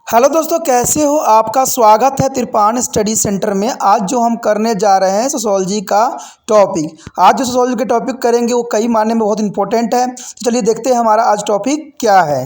Hello दोस्तों, कैसे हो? आपका स्वागत है तिरपान स्टडी सेंटर में। आज जो हम करने जा रहे हैं सोशोलॉजी का टॉपिक। आज जो सोशोलॉजी के टॉपिक करेंगे वो कई मायने में बहुत इंपॉर्टेंट है। तो चलिए देखते हैं हमारा आज टॉपिक क्या है।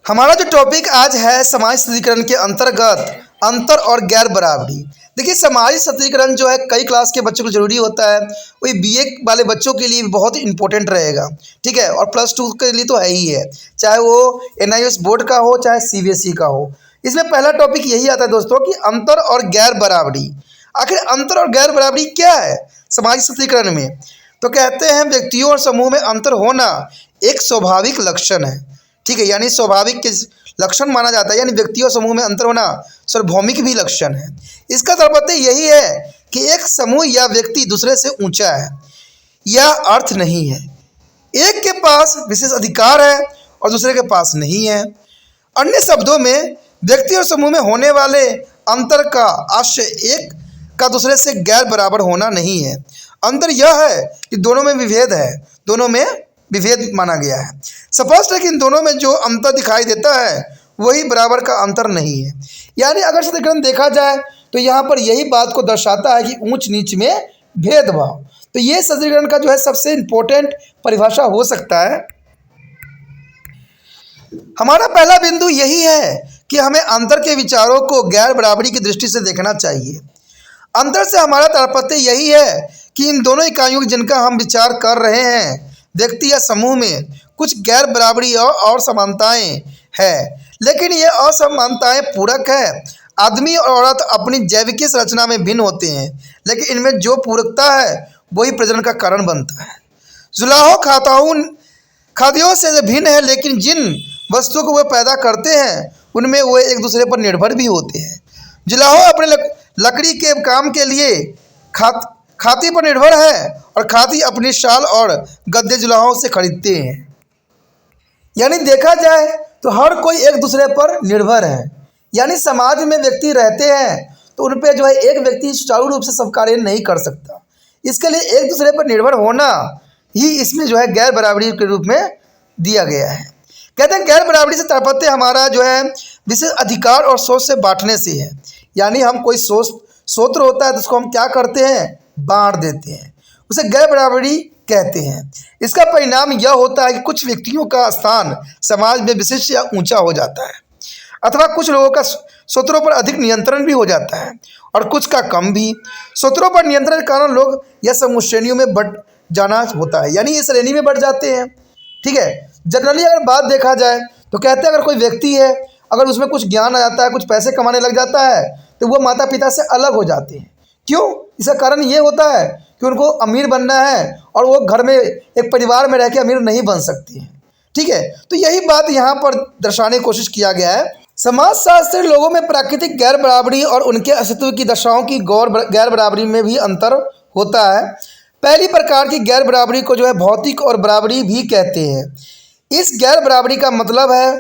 हमारा जो टॉपिक आज है समाज सशक्तिकरण के अंतर्गत अंतर और गैर बराबरी। देखिए, समाज सशक्तिकरण जो है कई क्लास के बच्चों को जरूरी होता है। वही बीए वाले बच्चों के लिए बहुत इंपॉर्टेंट रहेगा, ठीक है। और +2 के लिए तो है ही है, चाहे वो एनआईओएस बोर्ड का हो चाहे सीबीएसई का हो। इसमें पहला टॉपिक यही आता है दोस्तों कि अंतर और गैर बराबरी। आखिर अंतर और गैर बराबरी क्या है समाज सशक्तिकरण में? तो कहते हैं व्यक्तियों और समूह में अंतर होना एक स्वाभाविक लक्षण है, ठीक है। यानी स्वाभाविक के लक्षण माना जाता है, यानी व्यक्तियों और समूह में अंतर होना सार्वभौमिक भी लक्षण है। इसका तात्पर्य यही है कि एक समूह या व्यक्ति दूसरे से ऊंचा है, यह अर्थ नहीं है। एक के पास विशेष अधिकार है और दूसरे के पास नहीं है। अन्य शब्दों में व्यक्ति और समूह में होने वाले अंतर का आशय एक का दूसरे से गैर बराबर होना नहीं है। अंतर यह है कि दोनों में विभेद है, दोनों में विभेद माना गया है। स्पष्ट है कि इन दोनों में जो अंतर दिखाई देता है वही बराबर का अंतर नहीं है। यानी अगर सशक्तिकरण देखा जाए तो यहाँ पर यही बात को दर्शाता है कि ऊंच नीच में भेदभाव। तो ये सशक्तिकरण का जो है सबसे इम्पोर्टेंट परिभाषा हो सकता है। हमारा पहला बिंदु यही है कि हमें अंतर के विचारों को गैर बराबरी की दृष्टि से देखना चाहिए। अंतर से हमारा तात्पर्य यही है कि इन दोनों इकाइयों जिनका हम विचार कर रहे हैं, व्यक्ति या समूह में कुछ गैर बराबरी और समानताएं हैं, लेकिन ये असमानताएं पूरक है। आदमी और औरत अपनी जैविक संरचना में भिन्न होते हैं, लेकिन इनमें जो पूरकता है वही प्रजनन का कारण बनता है। जुलाहो खाद्यों से भिन्न है, लेकिन जिन वस्तुओं को वे पैदा करते हैं उनमें वे एक दूसरे पर निर्भर भी होते हैं। जुलाहो अपने लकड़ी के काम के लिए खाती पर निर्भर है और खाती अपनी शाल और गद्दे जुलाहों से खरीदते हैं। यानी देखा जाए तो हर कोई एक दूसरे पर निर्भर है। यानी समाज में व्यक्ति रहते हैं तो उन पर जो है एक व्यक्ति सुचारू रूप से सब कार्य नहीं कर सकता। इसके लिए एक दूसरे पर निर्भर होना ही इसमें जो है गैर बराबरी के रूप में दिया गया है। कहते हैं गैर बराबरी से तात्पर्य हमारा जो है विशेष अधिकार और सोच से बांटने से है। यानी हम कोई सोत्र होता है तो उसको हम क्या करते हैं, बांट देते हैं, उसे गैर बराबरी कहते हैं। इसका परिणाम यह होता है कि कुछ व्यक्तियों का स्थान समाज में विशिष्ट या ऊंचा हो जाता है, अथवा कुछ लोगों का सोत्रों पर अधिक नियंत्रण भी हो जाता है और कुछ का कम भी। सोत्रों पर नियंत्रण के कारण लोग यह समूह श्रेणियों में बढ़ जाना होता है, यानी ये श्रेणी में बढ़ जाते हैं, ठीक है। जनरली अगर बात देखा जाए तो कहते हैं अगर कोई व्यक्ति है, अगर उसमें कुछ ज्ञान आ जाता है, कुछ पैसे कमाने लग जाता है, तो वो माता पिता से अलग हो जाते हैं। क्यों? इसका कारण ये होता है कि उनको अमीर बनना है और वो घर में एक परिवार में रह के अमीर नहीं बन सकती हैं, ठीक है। तो यही बात यहाँ पर दर्शाने की कोशिश किया गया है। समाजशास्त्री लोगों में प्राकृतिक गैर बराबरी और उनके अस्तित्व की दशाओं की गैर बराबरी में भी अंतर होता है। पहली प्रकार की गैर बराबरी को जो है भौतिक और बराबरी भी कहते हैं। इस गैर बराबरी का मतलब है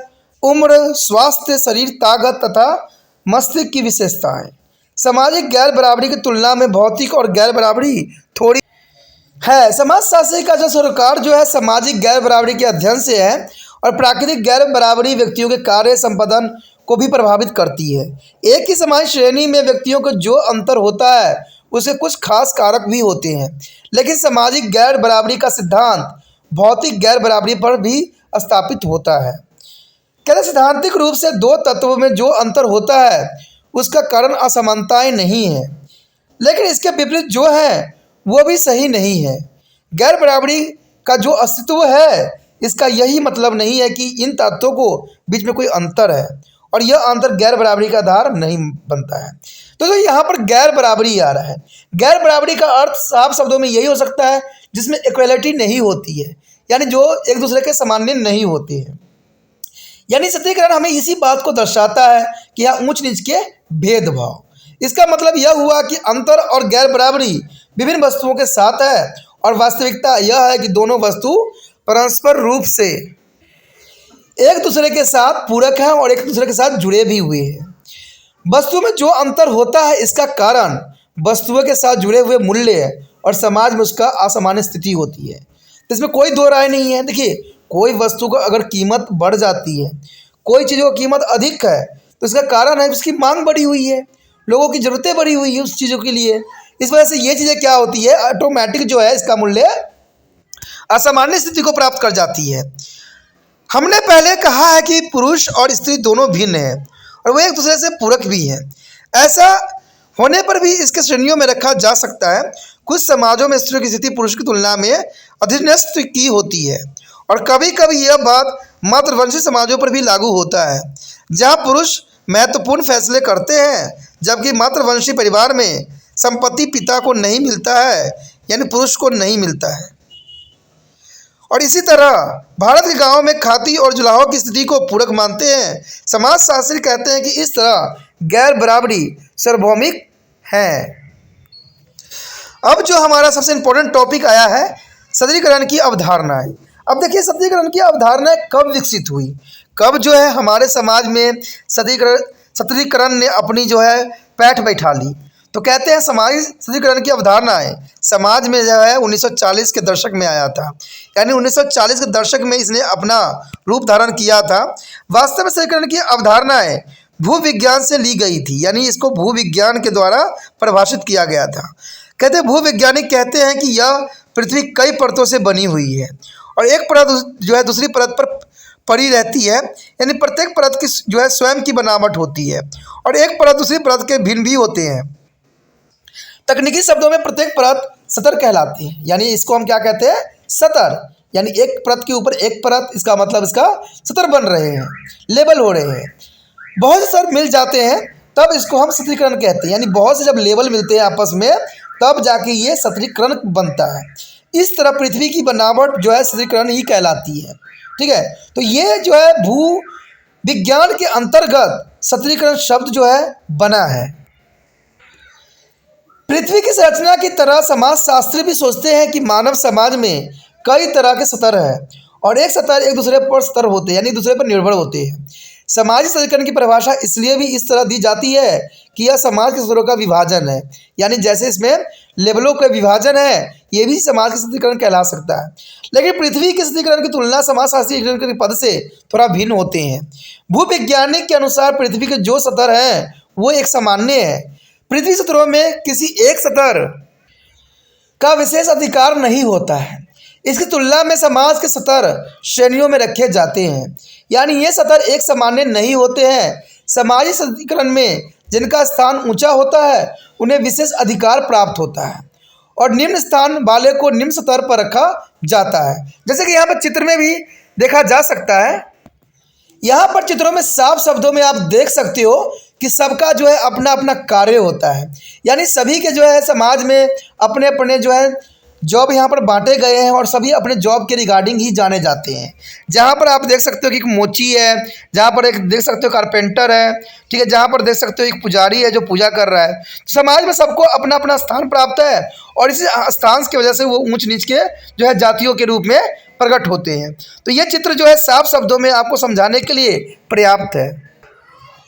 उम्र, स्वास्थ्य, शरीर, ताकत तथा मस्तिष्क की विशेषताएं। सामाजिक गैर बराबरी की तुलना में भौतिक और गैर बराबरी थोड़ी है। समाजशास्त्री का जो सरोकार जो है सामाजिक गैर बराबरी के अध्ययन से है और प्राकृतिक गैर बराबरी व्यक्तियों के कार्य संपादन को भी प्रभावित करती है। एक ही समाज श्रेणी में व्यक्तियों को जो अंतर होता है उसे कुछ खास कारक भी होते हैं, लेकिन सामाजिक गैर बराबरी का सिद्धांत भौतिक गैर बराबरी पर भी स्थापित होता है। कहते सिद्धांतिक रूप से दो तत्वों में जो अंतर होता है उसका कारण असमानताएं नहीं है, लेकिन इसके विपरीत जो है वो भी सही नहीं है। गैर बराबरी का जो अस्तित्व है इसका यही मतलब नहीं है कि इन तत्वों को बीच में कोई अंतर है और यह अंतर गैर बराबरी का आधार नहीं बनता है। तो यहाँ पर गैर बराबरी आ रहा है। गैर बराबरी का अर्थ साफ शब्दों में यही हो सकता है जिसमें इक्वलिटी नहीं होती है, यानी जो एक दूसरे के सामान्य नहीं होते हैं। यानी सशक्तिकरण हमें इसी बात को दर्शाता है कि यहाँ ऊंच नीच के भेदभाव। इसका मतलब यह हुआ कि अंतर और गैर बराबरी विभिन्न वस्तुओं के साथ है और वास्तविकता यह है कि दोनों वस्तु परस्पर रूप से एक दूसरे के साथ पूरक हैं और एक दूसरे के साथ जुड़े भी हुए हैं। वस्तु में जो अंतर होता है इसका कारण वस्तुओं के साथ जुड़े हुए मूल्य और समाज में उसका असामान्य स्थिति होती है। तो इसमें कोई दो राय नहीं है। देखिए, कोई वस्तु को अगर कीमत बढ़ जाती है, कोई चीज़ों की कीमत अधिक है, तो इसका कारण है उसकी मांग बढ़ी हुई है, लोगों की ज़रूरतें बढ़ी हुई है उस चीज़ों के लिए। इस वजह से ये चीज़ें क्या होती है, ऑटोमेटिक जो है इसका मूल्य असामान्य स्थिति को प्राप्त कर जाती है। हमने पहले कहा है कि पुरुष और स्त्री दोनों भिन्न हैं और वो एक दूसरे से पूरक भी हैं। ऐसा होने पर भी इसके श्रेणियों में रखा जा सकता है। कुछ समाजों में स्त्रियों की स्थिति पुरुष की तुलना में अधीनस्थ की होती है और कभी कभी यह बात मातृवंशी समाजों पर भी लागू होता है, जहाँ पुरुष महत्वपूर्ण फैसले करते हैं जबकि मातृवंशी परिवार में संपत्ति पिता को नहीं मिलता है, यानी पुरुष को नहीं मिलता है। और इसी तरह भारत के गांवों में खाती और जुलाहों की स्थिति को पूरक मानते हैं। समाजशास्त्री कहते हैं कि इस तरह गैर बराबरी सार्वभौमिक है। अब जो हमारा सबसे इम्पोर्टेंट टॉपिक आया है, सदरीकरण की अवधारणाएं। अब देखिए सदरीकरण की अवधारणाएं कब विकसित हुई, कब जो है हमारे समाज में सदरीकरण ने अपनी जो है पैठ बैठा ली। तो कहते हैं समाज सदरीकरण की अवधारणाएं समाज में जो है 1940 के दशक में आया था, यानी 1940 के दशक में इसने अपना रूप धारण किया था। वास्तव में सदरीकरण की अवधारणाएं भूविज्ञान से ली गई थी, यानी इसको भूविज्ञान के द्वारा परिभाषित किया गया था। कहते हैं भूवैज्ञानिक कहते हैं कि यह पृथ्वी कई परतों से बनी हुई है और एक परत जो है दूसरी परत पर पड़ी रहती है, यानी प्रत्येक परत की जो है स्वयं की बनावट होती है और एक परत दूसरी परत के भिन्न भी होते हैं। तकनीकी शब्दों में प्रत्येक परत सतर कहलाती है, यानी इसको हम क्या कहते हैं, सतर, यानी एक परत के ऊपर एक परत, इसका मतलब इसका सतर बन रहे हैं, लेबल हो रहे हैं। बहुत से सतर मिल जाते हैं तब इसको हम सतरीकरण कहते हैं, यानी बहुत से जब लेबल मिलते हैं आपस में तब जाके ये सतरीकरण बनता है। इस तरह पृथ्वी की बनावट जो है सतरीकरण ही कहलाती है। ठीक है, तो ये जो है भू विज्ञान के अंतर्गत सतरीकरण शब्द जो है बना है। पृथ्वी की संरचना की तरह समाजशास्त्री भी सोचते हैं कि मानव समाज में कई तरह के स्तर हैं और एक स्तर एक दूसरे पर स्तर होते हैं, यानी दूसरे पर निर्भर होते हैं। समाजी सदरीकरण की परिभाषा इसलिए भी इस तरह दी जाती है कि यह समाज के स्तरों का विभाजन है, यानी जैसे इसमें लेवलों का विभाजन है, ये भी समाज के सदरीकरण कहला सकता है। लेकिन पृथ्वी के सदरीकरण की तुलना समाजशास्त्री के पद से थोड़ा भिन्न होते हैं। भूवैज्ञानिक के अनुसार पृथ्वी के जो स्तर हैं वो एक सामान्य है। पृथ्वी स्तरों में किसी एक स्तर का विशेष अधिकार नहीं होता है। इसकी तुलना में समाज के स्तर श्रेणियों में रखे जाते हैं, यानी ये स्तर एक सामान्य नहीं होते हैं। समाजी सदरीकरण में जिनका स्थान ऊंचा होता है उन्हें विशेष अधिकार प्राप्त होता है और निम्न स्थान वाले को निम्न स्तर पर रखा जाता है। जैसे कि यहाँ पर चित्र में भी देखा जा सकता है, यहाँ पर चित्रों में साफ शब्दों में आप देख सकते हो कि सबका जो है अपना अपना कार्य होता है, यानी सभी के जो है समाज में अपने अपने जो है जॉब यहाँ पर बांटे गए हैं और सभी अपने जॉब के रिगार्डिंग ही जाने जाते हैं। जहाँ पर आप देख सकते हो कि एक मोची है, जहाँ पर एक देख सकते हो कारपेंटर है, ठीक है, जहाँ पर देख सकते हो एक पुजारी है जो पूजा कर रहा है। तो समाज में सबको अपना अपना स्थान प्राप्त है और इसी स्थान की वजह से वो ऊंच नीच के जो है जातियों के रूप में प्रकट होते हैं। तो ये चित्र जो है साफ शब्दों में आपको समझाने के लिए पर्याप्त है।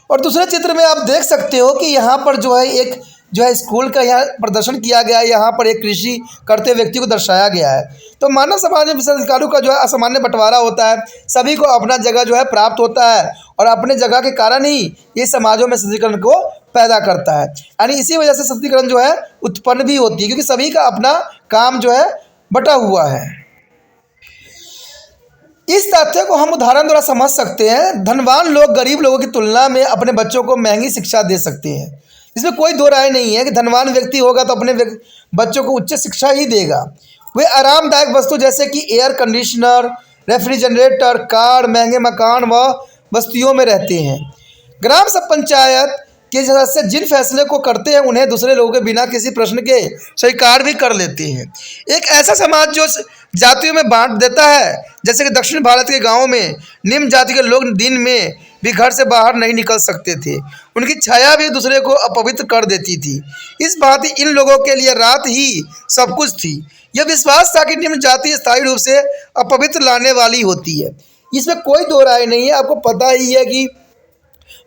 और दूसरे चित्र में आप देख सकते हो कि यहाँ पर जो है एक जो है स्कूल का यहाँ प्रदर्शन किया गया है, यहाँ पर एक कृषि करते व्यक्ति को दर्शाया गया है। तो मानव समाज में विशेषाधिकारों का जो है असामान्य बंटवारा होता है, सभी को अपना जगह जो है प्राप्त होता है और अपने जगह के कारण ही ये समाजों में सशक्तिकरण को पैदा करता है, यानी इसी वजह से सशक्तिकरण जो है उत्पन्न भी होती है क्योंकि सभी का अपना काम जो है बटा हुआ है। इस तथ्य को हम उदाहरण द्वारा समझ सकते हैं। धनवान लोग गरीब लोगों की तुलना में अपने बच्चों को महंगी शिक्षा दे सकते हैं। इसमें कोई दो राय नहीं है कि धनवान व्यक्ति होगा तो अपने बच्चों को उच्च शिक्षा ही देगा। वे आरामदायक वस्तु जैसे कि एयर कंडीशनर, रेफ्रिजरेटर, कार, महंगे मकान व बस्तियों में रहते हैं। ग्राम पंचायत के सदस्य जिन फैसले को करते हैं उन्हें दूसरे लोगों के बिना किसी प्रश्न के स्वीकार भी कर लेते हैं। एक ऐसा समाज जो जातियों में बांट देता है, जैसे कि दक्षिण भारत के गांवों में निम्न जाति के लोग दिन में भी घर से बाहर नहीं निकल सकते थे, उनकी छाया भी दूसरे को अपवित्र कर देती थी। इस भांति इन लोगों के लिए रात ही सब कुछ थी। यह विश्वास था कि निम्न जाति स्थायी रूप से अपवित्र लाने वाली होती है। इसमें कोई दो राय नहीं है। आपको पता ही है कि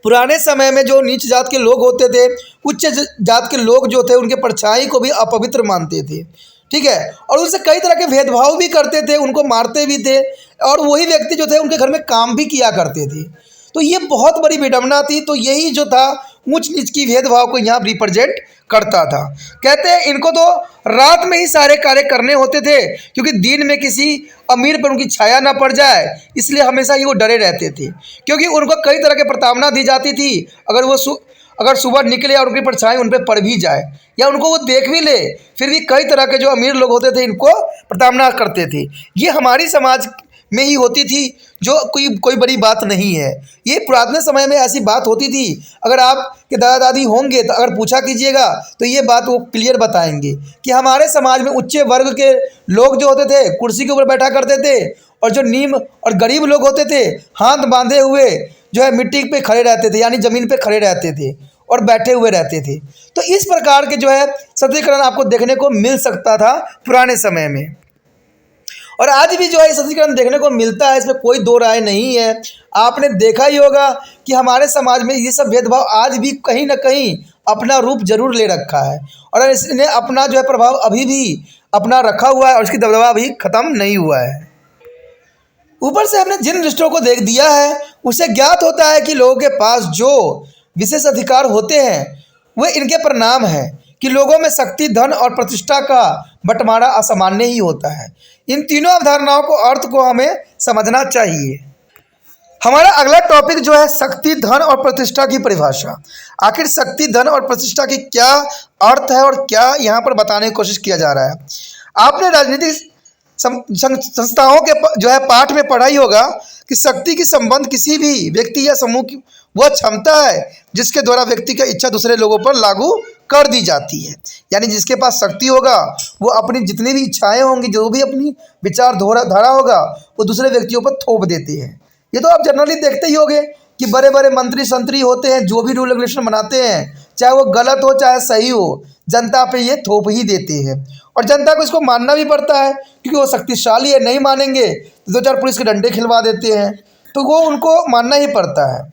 पुराने समय में जो नीच जात के लोग होते थे, उच्च जात के लोग जो थे उनके परछाई को भी अपवित्र मानते थे, ठीक है, और उनसे कई तरह के भेदभाव भी करते थे, उनको मारते भी थे और वही व्यक्ति जो थे उनके घर में काम भी किया करते थे। तो ये बहुत बड़ी विडंबना थी। तो यही जो था ऊंच नीच की भेदभाव को यहाँ रिप्रेजेंट करता था। कहते हैं इनको तो रात में ही सारे कार्य करने होते थे, क्योंकि दिन में किसी अमीर पर उनकी छाया ना पड़ जाए, इसलिए हमेशा ही वो डरे रहते थे। क्योंकि उनको कई तरह की प्रताड़ना दी जाती थी। अगर सुबह निकले और उनकी परछाई उन पर पड़ भी जाए या उनको वो देख भी ले, फिर भी कई तरह के जो अमीर लोग होते थे इनको प्रताड़ना करते थे। ये हमारी समाज में ही होती थी, जो कोई बड़ी बात नहीं है। ये पुराने समय में ऐसी बात होती थी। अगर आपके दादा दादी होंगे तो अगर पूछा कीजिएगा तो ये बात वो क्लियर बताएंगे कि हमारे समाज में उच्च वर्ग के लोग जो होते थे कुर्सी के ऊपर बैठा करते थे, और जो निम्न और गरीब लोग होते थे हाथ बांधे हुए जो है मिट्टी पे खड़े रहते थे, यानी ज़मीन पे खड़े रहते थे और बैठे हुए रहते थे। तो इस प्रकार के जो है सशक्तिकरण आपको देखने को मिल सकता था पुराने समय में, और आज भी जो है सशक्तिकरण देखने को मिलता है, इसमें कोई दो राय नहीं है। आपने देखा ही होगा कि हमारे समाज में ये सब भेदभाव आज भी कहीं ना कहीं अपना रूप जरूर ले रखा है, और इसने अपना जो है प्रभाव अभी भी अपना रखा हुआ है, और इसकी दबदबा अभी ख़त्म नहीं हुआ है। ऊपर से हमने जिन दृष्टियों को देख दिया है उससे ज्ञात होता है कि लोगों के पास जो विशेष अधिकार होते हैं वे इनके परिणाम हैं कि लोगों में शक्ति, धन और प्रतिष्ठा का बंटवारा असामान्य ही होता है। इन तीनों अवधारणाओं को अर्थ को हमें समझना चाहिए। हमारा अगला टॉपिक जो है शक्ति, धन और प्रतिष्ठा की परिभाषा। आखिर शक्ति, धन और प्रतिष्ठा की क्या अर्थ है और क्या यहाँ पर बताने की कोशिश किया जा रहा है। आपने राजनीतिक संस्थाओं के जो है पाठ में पढ़ा ही होगा कि शक्ति की संबंध किसी भी व्यक्ति या समूह की वह क्षमता है जिसके द्वारा व्यक्ति की इच्छा दूसरे लोगों पर लागू कर दी जाती है। यानी जिसके पास शक्ति होगा वो अपनी जितनी भी इच्छाएं होंगी, जो भी अपनी विचार धारा होगा वो दूसरे व्यक्तियों पर थोप देते हैं। ये तो आप जनरली देखते ही होंगे कि बड़े बड़े मंत्री संतरी होते हैं, जो भी रूल रेगुलेशन बनाते हैं चाहे वो गलत हो चाहे सही हो, जनता पे ये थोप ही देते हैं, और जनता को इसको मानना भी पड़ता है क्योंकि वो शक्तिशाली है। नहीं मानेंगे तो 2-4 पुलिस के डंडे खिलवा देते हैं, तो वो उनको मानना ही पड़ता है।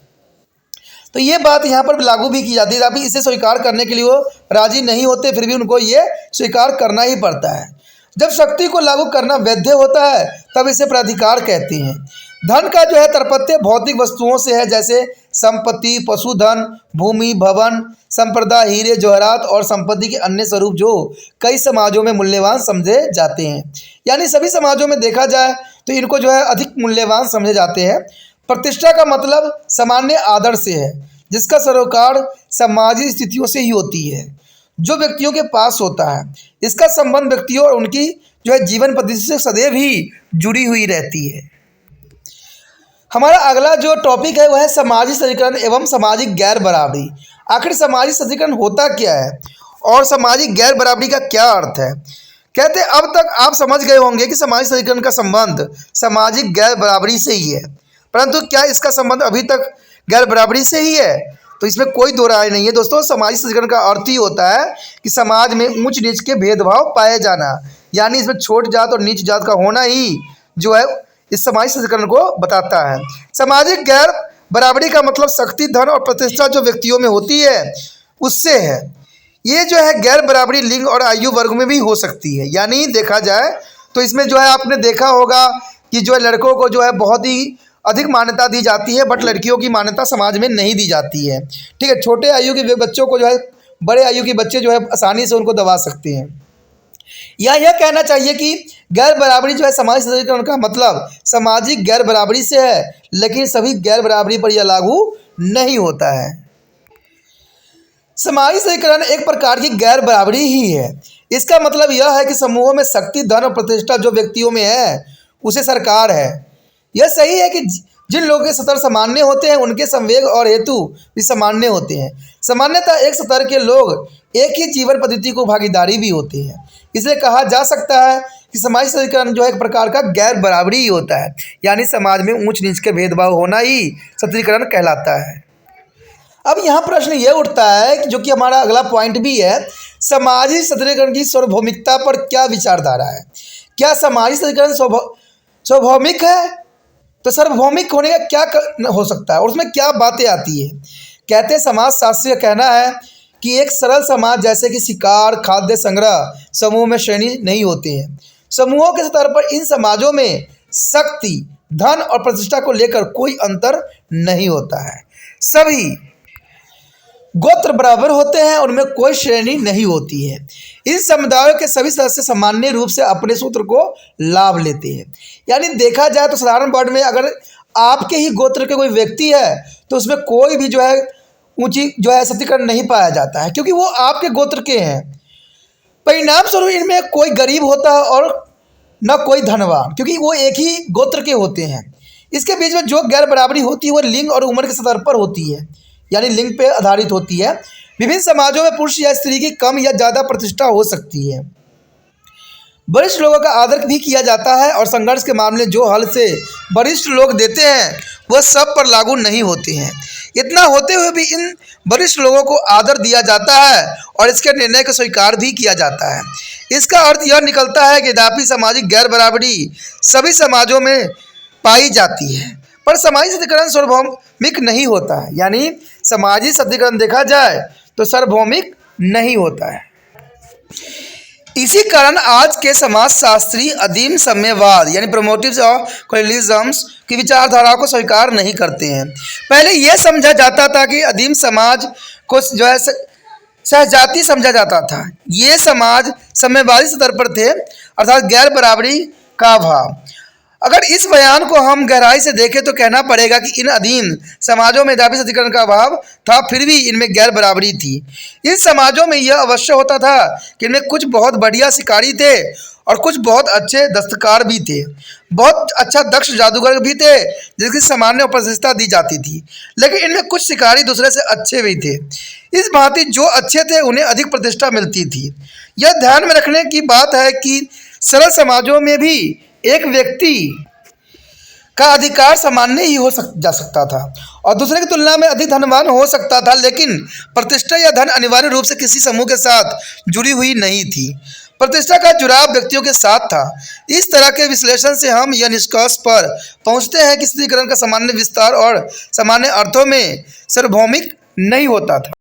तो ये बात यहाँ पर लागू भी की जाती है। अभी इसे स्वीकार करने के लिए वो राजी नहीं होते, फिर भी उनको ये स्वीकार करना ही पड़ता है। जब शक्ति को लागू करना वैध होता है तब इसे प्राधिकार कहते हैं। धन का जो है तात्पर्य भौतिक वस्तुओं से है, जैसे संपत्ति, पशुधन, भूमि, भवन, संपदा, हीरे जवाहरात और संपत्ति के अन्य स्वरूप जो कई समाजों में मूल्यवान समझे जाते हैं। यानी सभी समाजों में देखा जाए तो इनको जो है अधिक मूल्यवान समझे जाते हैं। प्रतिष्ठा का मतलब सामान्य आदर से है, जिसका सरोकार सामाजिक स्थितियों से ही होती है, जो व्यक्तियों के पास होता है। इसका संबंध व्यक्तियों और उनकी जो है जीवन पद्धति से सदैव ही जुड़ी हुई रहती है। हमारा अगला जो टॉपिक है वह है सामाजिक सशक्तिकरण एवं सामाजिक गैर बराबरी। आखिर सामाजिक सशक्तिकरण होता क्या है और सामाजिक गैर बराबरी का क्या अर्थ है। कहते हैं अब तक आप समझ गए होंगे कि सामाजिक सशक्तिकरण का संबंध सामाजिक गैर बराबरी से ही है, परंतु क्या इसका संबंध अभी तक गैर बराबरी से ही है? तो इसमें कोई दो राय नहीं है दोस्तों। सामाजिक सशक्तिकरण का अर्थ ही होता है कि समाज में ऊंच नीच के भेदभाव पाए जाना, यानी इसमें छोट जात और नीच जात का होना ही जो है इस सामाजिक सशक्तिकरण को बताता है। सामाजिक गैर बराबरी का मतलब शक्ति, धन और प्रतिष्ठा जो व्यक्तियों में होती है उससे है। ये जो है गैर बराबरी लिंग और आयु वर्ग में भी हो सकती है। यानी देखा जाए तो इसमें जो है आपने देखा होगा कि जो है लड़कों को जो है बहुत ही अधिक मान्यता दी जाती है, बट लड़कियों की मान्यता समाज में नहीं दी जाती है। ठीक है, छोटे आयु के बच्चों को जो है बड़े आयु के बच्चे जो है आसानी से उनको दबा सकते हैं। यह कहना चाहिए कि गैर बराबरी जो है सामाजिक सशक्तिकरण का मतलब सामाजिक गैर बराबरी से है, लेकिन सभी गैर बराबरी पर यह लागू नहीं होता है। सामाजिक सशक्तिकरण एक प्रकार की गैर बराबरी ही है। इसका मतलब यह है कि समूहों में शक्ति, धन और प्रतिष्ठा जो व्यक्तियों में है उसे सरकार है। यह सही है कि जिन लोगों के स्तर सामान्य होते हैं उनके संवेग और हेतु भी सामान्य होते हैं। सामान्यतः एक स्तर के लोग एक ही जीवन पद्धति को भागीदारी भी होते हैं। इसलिए कहा जा सकता है कि सामाजिक सशक्तिकरण जो है एक प्रकार का गैर बराबरी ही होता है, यानी समाज में ऊंच नीच के भेदभाव होना ही सशक्तिकरण कहलाता है। अब यहाँ प्रश्न ये उठता है कि जो कि हमारा अगला पॉइंट भी है, सामाजिक सशक्तिकरण की सार्वभौमिकता पर क्या विचारधारा है। क्या सामाजिक सशक्तिकरण सार्वभौमिक है? तो सार्वभौमिक होने का क्या हो सकता है और उसमें क्या बातें आती है। कहते हैं समाजशास्त्री का कहना है कि एक सरल समाज जैसे कि शिकार, खाद्य संग्रह समूह में श्रेणी नहीं होते हैं। समूहों के स्तर पर इन समाजों में शक्ति, धन और प्रतिष्ठा को लेकर कोई अंतर नहीं होता है। सभी गोत्र बराबर होते हैं, उनमें कोई श्रेणी नहीं होती है। इन समुदायों के सभी सदस्य सामान्य रूप से अपने सूत्र को लाभ लेते हैं। यानी देखा जाए तो साधारण वर्ड में अगर आपके ही गोत्र के कोई व्यक्ति है तो उसमें कोई भी जो है ऊंची जो है सशक्तिकरण नहीं पाया जाता है, क्योंकि वो आपके गोत्र के हैं। परिणाम स्वरूप इनमें कोई गरीब होता है और न कोई धनवान, क्योंकि वो एक ही गोत्र के होते हैं। इसके बीच में जो गैर बराबरी होती है वो लिंग और उम्र के स्तर पर होती है, यानी लिंग पे आधारित होती है। विभिन्न समाजों में पुरुष या स्त्री की कम या ज़्यादा प्रतिष्ठा हो सकती है। वरिष्ठ लोगों का आदर भी किया जाता है और संघर्ष के मामले जो हल से वरिष्ठ लोग देते हैं वह सब पर लागू नहीं होते हैं। इतना होते हुए भी इन वरिष्ठ लोगों को आदर दिया जाता है और इसके निर्णय को स्वीकार भी किया जाता है। इसका अर्थ यह निकलता है कि यद्यपि सामाजिक गैर बराबरी सभी समाजों में पाई जाती है, पर सामाजिक सशक्तिकरण सार्वभौमिक नहीं होता है। यानी सामाजिक सशक्तिकरण देखा जाए तो सार्वभौमिक नहीं होता है। इसी कारण आज के समाजशास्त्री आदिम साम्यवाद यानी प्रोमोटिव्स ऑफ कॉलोनियलिज्म्स की विचारधारा को स्वीकार नहीं करते हैं। पहले यह समझा जाता था कि आदिम समाज को जो है सहजाति समझा जाता था। ये समाज साम्यवादी स्तर पर थे, अर्थात गैर बराबरी का अभाव। अगर इस बयान को हम गहराई से देखें तो कहना पड़ेगा कि इन अधीन समाजों में यद्यपि सशक्तिकरण का अभाव था, फिर भी इनमें गैर बराबरी थी। इन समाजों में यह अवश्य होता था कि इनमें कुछ बहुत बढ़िया शिकारी थे और कुछ बहुत अच्छे दस्तकार भी थे, बहुत अच्छा दक्ष जादूगर भी थे जिसकी सामान्य प्रतिष्ठा दी जाती थी। लेकिन इनमें कुछ शिकारी दूसरे से अच्छे भी थे। इस भांति जो अच्छे थे उन्हें अधिक प्रतिष्ठा मिलती थी। यह ध्यान में रखने की बात है कि सरल समाजों में भी एक व्यक्ति का अधिकार सामान्य ही जा सकता था और दूसरे की तुलना में अधिक धनवान हो सकता था, लेकिन प्रतिष्ठा या धन अनिवार्य रूप से किसी समूह के साथ जुड़ी हुई नहीं थी। प्रतिष्ठा का जुड़ाव व्यक्तियों के साथ था। इस तरह के विश्लेषण से हम यह निष्कर्ष पर पहुंचते हैं कि सशक्तिकरण का सामान्य विस्तार और सामान्य अर्थों में सार्वभौमिक नहीं होता था।